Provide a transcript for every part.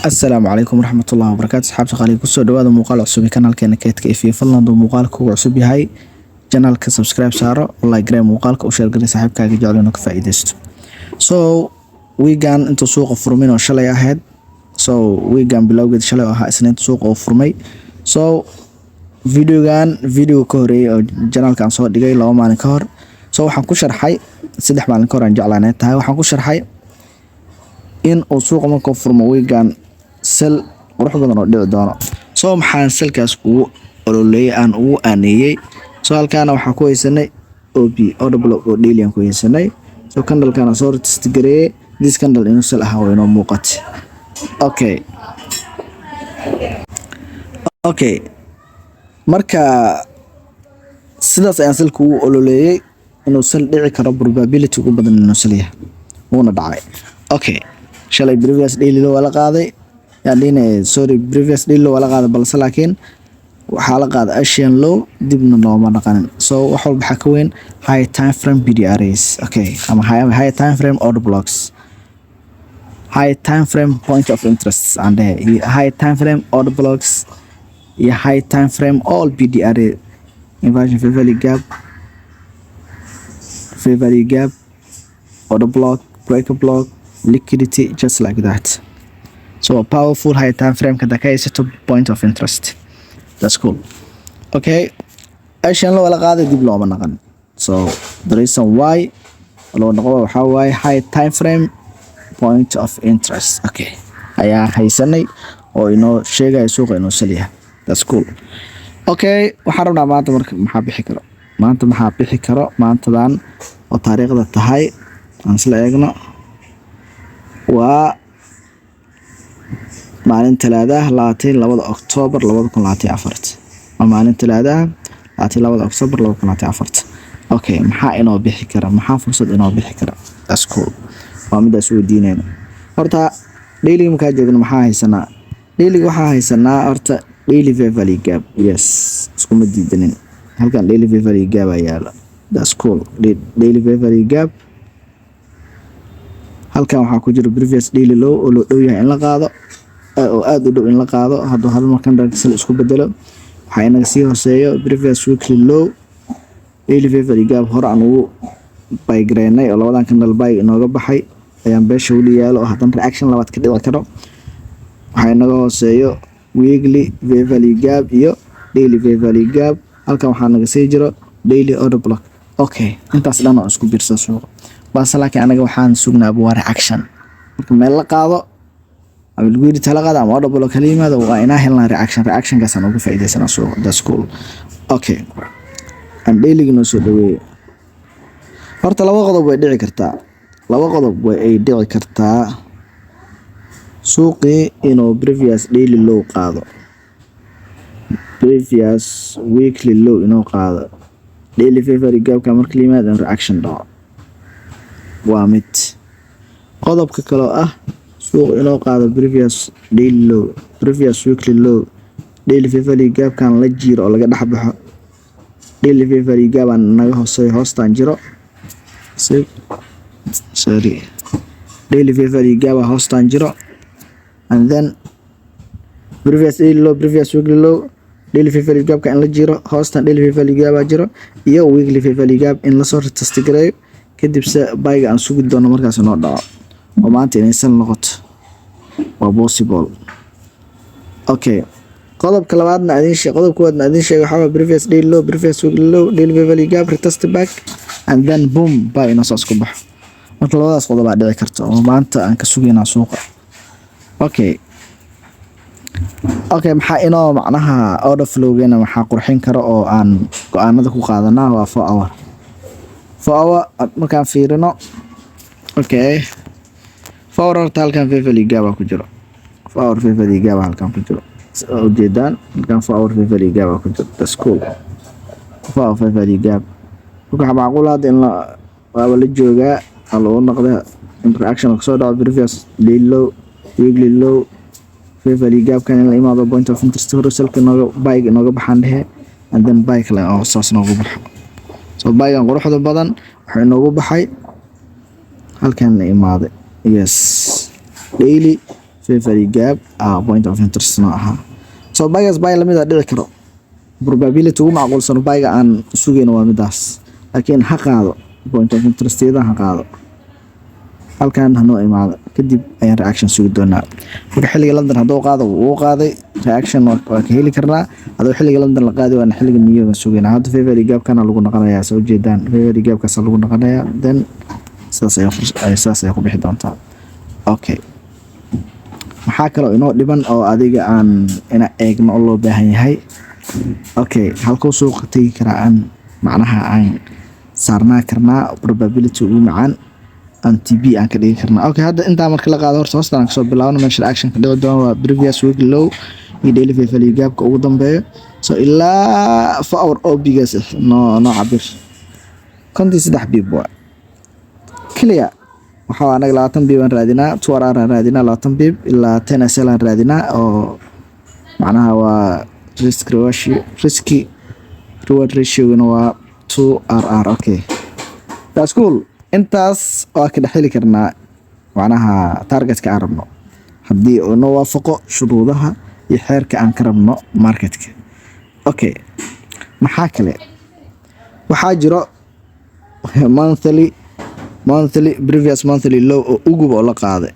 السلام عليكم ورحمة الله وبركاته. أصحاب شغالي كسر دواد مقال عصبي كانال كأنك كيف فلان دو مقال كو عصبي هاي channel كسبسكرايب سارة الله يقرأ مقالك وشير قري صاحب كاجي جعلنا كفائدست. So weekend into سوق فرمين وشلي أحد. So weekend below قد شلي وها سنين سوق فرمي. So فيديو كوري أو channel كان صور دقيقة لو ما نكار. So حنكشر حي سدح مع نكار نجعلنا تاي وحنكشر حي in uu suuqa markuu furmo weegan sel qurux badan oo dhici doono soo maxaan selkaas ugu ololeeyay aan ugu aaneeyay soo halkaana waxa ku haysanay OB audible oo daily ku haysanay soo candle-kana soo test gareeyay this candle inuu sel ahaa inoo muuqato okay marka sidaas ayaan selku ugu ololeeyay inuu sel dhici karo probability ugu badan inuu sel yahay uuna dhacay shalay previous daily loo wala qaaday previous daily loo wala qaaday balse laakiin waxa la qaaday Asian low dibna looma dhaqanin so wax walba waxa ka weyn high time frame BDRs ama high time frame order blocks high time frame point of interest and high time frame order blocks high time frame all BDR inversion fair value gap order block breaker block liquidity just like that. So a powerful high time frame can is to point of interest. That's cool. Asian low wala dib looma naqan. So the reason why loo noqdo waxa way high time frame point of interest. Ayaa haysanay oo inoo sheegay suuqa inoo saliya. That's cool. Waxaan rabnaa maanta marka maxaa bixi karo maantadan oo taariikhda tahay aan isla eegno waa maalin talaadaha 22 Oktoobar 2024 waa maalin talaadaha 22 Oktoobar 2024 maxaa inoo bixi kara maxaa fursad inoo bixi kara that's cool waa mid aan weydiinayno horta daily marka joogno maxaa haysanaa daily waxaa haysanaa horta daily fair value gap yes isku ma diidanin halkan daily fair value gap ayaa that's cool daily fair value gap halkan waxa ku jira previous daily low oo loo dhow yahay in la qaado oo aad u dhow in la qaado hadda hal markan sal isku bedelo waxa inaga sii hooseeyo previous weekly low daily fair value gap hore aan ugu buy gareynay oo labadan candle buy inooga baxay ayaan beesha wali yaalo oo hadan reaction labaad ka dhici karo waxa inaga hooseeyo weekly fair value gap iyo daily fair value gap halkan waxa naga sii jiro daily order block intaas dhan oo isku biirsan suuqa bas laakiin anaga waxaan sugnaa buwar action marka meel la qaado ama lagu yiri tala qaado ama order block kala yimaado waa inaa helnaa reaction kaas aan ugu faa'iideysana suuqa that's cool and daily inoo soo dhaweeyo horta laba qodob way dhici kartaa suuqii inuu previous daily low qaado previous weekly low inuu qaado daily fair value gap ka marka yimaado reaction dhaco waa mid qodobka kale ah suuq inoo qaado previous daily low previous weekly low daily fair value gap kan la jiro oo laga dhaxbaxo daily fair value gap aan naga hooseeyo hoostaan jiro daily fair value gap hoostaan jiro and then previous daily low previous weekly low daily fair value gap kan la jiro hoostaan daily fair value gap jiro iyo weekly fair value gap in la soo test gareeyo kadib bayga aan sugi doono markaas noo dhaco oo maanta inay san noqoto waa possible qodobka labaadna qodobka waadna adin sheegay waxa previous daily low previous weekly low daily fair value gap retest back and then boom bay inoo soo isku baxo marka labadaas qodob baa dhici karto oo maanta aan ka sugaynaa suuqa maxaa inoo macnaha order flow-geena maxaa qurxin karo oo aan go'aanada ku qaadanaa waa 4 hour markaan fiirino hour halkan fair value gap ku jiro fair value gap halkan ku jiro ujeedaan halkan fair value gap ku jiro that's cool fair value gap waxa macquul ah in la joogaa loo noqdo interaction oo soo dhaco previous daily low weekly low fair value gap kan in la imaado point of interest horizontal nooga buy nooga baxan dhehe and then buy kale oo saas nooga baxo so baygan quruxda badan waxa inoogu baxay halkan la imaaday yes daily favorite gap point of interest no aha so baygas bay lamid ah dhici karo probability ugu macquulsan bayga aan sugayno waa midaas laakiin ha qaado point of interest ida ha qaado halkan hanoo imaado kadib ayaan reaction sugi doonaa marka xilliga London hadoo qaado uu qaaday reaction waa ka heli karnaa adoo xilliga London la qaaday waa xilliga New York sugayna hadda favorite gap kana lagu noqonayaa soo jeedaan favorite gap kaas lagu noqonayaa then saas ay ku bixi doontaa okay maxaa kale inoo dhiban oo adiga aan ina eegno oo loo baahan yahay okay halkoo suuq tagi karaa aan macnaha aan saarnaa karnaa probability ugu macaan NTB aan ka dhigi karnaa okay hadda inta marka la qaado horta hoostaan ka soo bilaawno meesha action ka dhigo doon waa previous week low iyo daily favorite gap ka ugu dambeeyo so ilaa 4 hour OBS no cabir konti 3 bib waa clear waxa anaga 20 bib aan raadinaa 2 hour aan raadinaa 20 bib ilaa 10 SL aan raadinaa oo macnaha waa risky reward ratio waa 2RR okay that's cool intaas oo ka dhaxli karnaa macnaha targetka aan rabno hadii uu noo waafaqo shuruudaha iyo xeerka aan ka rabno marketka okay maxaa kale waxaa jiro monthly previous monthly low oo ugu la qaaday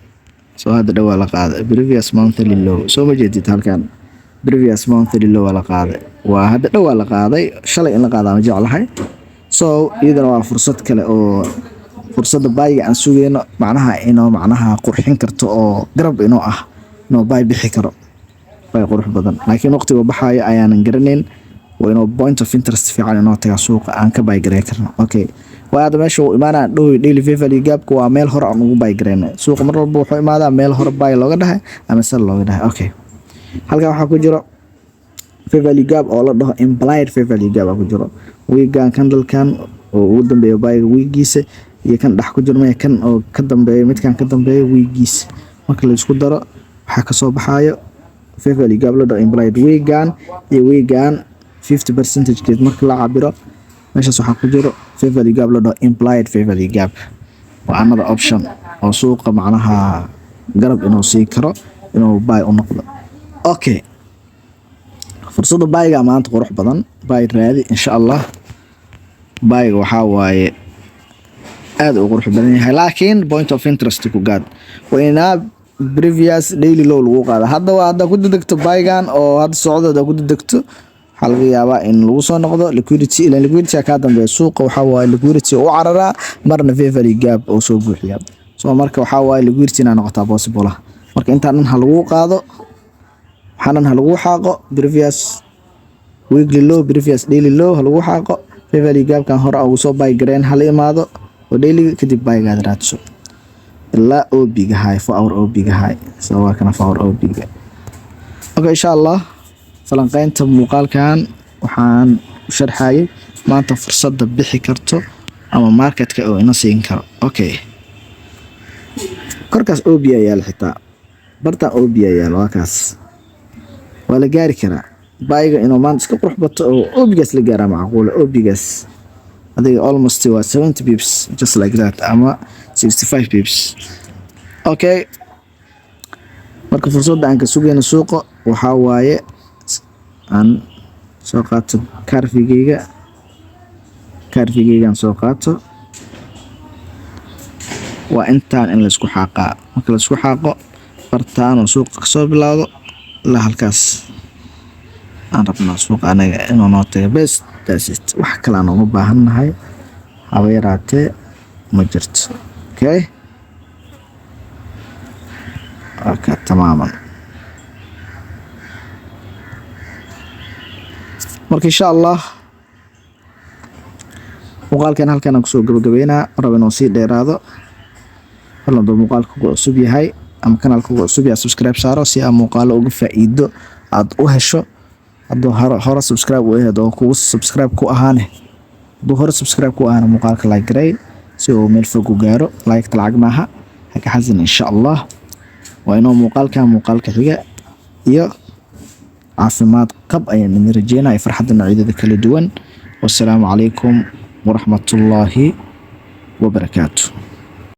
soo hadda dhawa la qaaday previous monthly low soo ma jeedid halkan previous monthly low la qaaday waa hadda dhawa la qaaday shalay in la qaadaa ma jeclahay so iyadana waa fursad kale oo fursada bayga aan sugayno macnaha inoo macnaha qurxin karto oo garab inoo ah inoo bay bixi karo bay qurux badan laakiin waqtiga baxayo ayaanan garanayn waa inoo point of interest fiican inoo taga suuqa aan ka bay gareyn karno okay waa hada meesha uu imaanaa dhow daily favorite gap waa meel hore aan ugu bay gareynay suuqa mar walba wuxuu imaadaa meel hore bay looga dhahay ama sal looga dhahay okay halka waxa ku jiro favorite gap oo la dhaho implied favorite gap ku jiro weegan candle-kan oo ugu dambeeyo bayga weegiisa iyo kan dhax ku jirmay kan oo ka dambeeyo midkan ka dambeeyo weegiisa marka la isku daro waxa ka soo baxayo favorite gap la dhaho implied weegan iyo weegan 50% geed marka la cabiro meeshaas waxa ku jiro favorite gap la dhaho implied favorite gap waa another option oo suuqa macnaha garab inuu sii karo inuu buy u noqdo okay fursada buyga maanta qurux badan buy raadi insha Allah buyga waxa waaye aad u qurux badan yahay laakiin point of interest ku gaad wayna previous daily low lagu qaada hadda ku degto buygan oo hadda socodada ku degto waxa laga yaabaa in lagu soo noqdo liquidity ka dambeeyo suuqa waxa waaye liquidity oo carara marna favorite gap oo soo buuxiya soo marka waxa waaye liquidity na noqota possible marka inta dhan lagu qaado waxaan lagu xaaqo previous weekly low previous daily low lagu xaaqo favorite gap kan hore ugu soo buy gareen hal imaado oo daily kadib buy gaad raadso ilaa OB ga high 4 hour OB ga high soo waa kana 4 hour OB ga okay insha Allah falanqaynta muuqaalkan waxaan u sharxayay maanta fursada bixi karto ama marketka oo ina siin karo okay korkaas OB ayaa xitaa barta OB ayaa waa kaas wala gaari karaa bayga inuu maanta iska qurux bato oo OB-gaas la gaara macquul OB-gaas adiga almost waa 70 pips just like that ama 65 pips okay marka fursada aan ka sugayno suuqa waxa waaye aan soo qaato karfigeyga soo qaato waa intaan in la isku xaqaa marka la isku xaqo bartaan oo suuqa ka soo bilaawdo la halkaas aan rabnaa suuqa anaga inuu noo tago best that's it wax kale aan u baahanahay haba yaraatee ma jirto okay tamaam marka insha Allah muuqaalkan halkan aan kusoo gabagabeynaa rabo inuu sii dheeraado halna muuqaalku cusub yahay ama kanaalku cusub yahay subscribe saaro si aad muuqaalo uga faa'iido aad u hesho hadoo hore subscribe u ahayd oo kugu subscribe ku ahaane hadoo hore subscribe ku ahaana muuqaalka like garay si uu meel fog u gaaro like lacag maaha haka xasan insha Allah waa inuu muuqaalka xiga iyo caafimaad qab ayaan idin rajeynayaa farxadda noocyada kala duwan wassalaamu calaykum ورحمة الله وبركاته.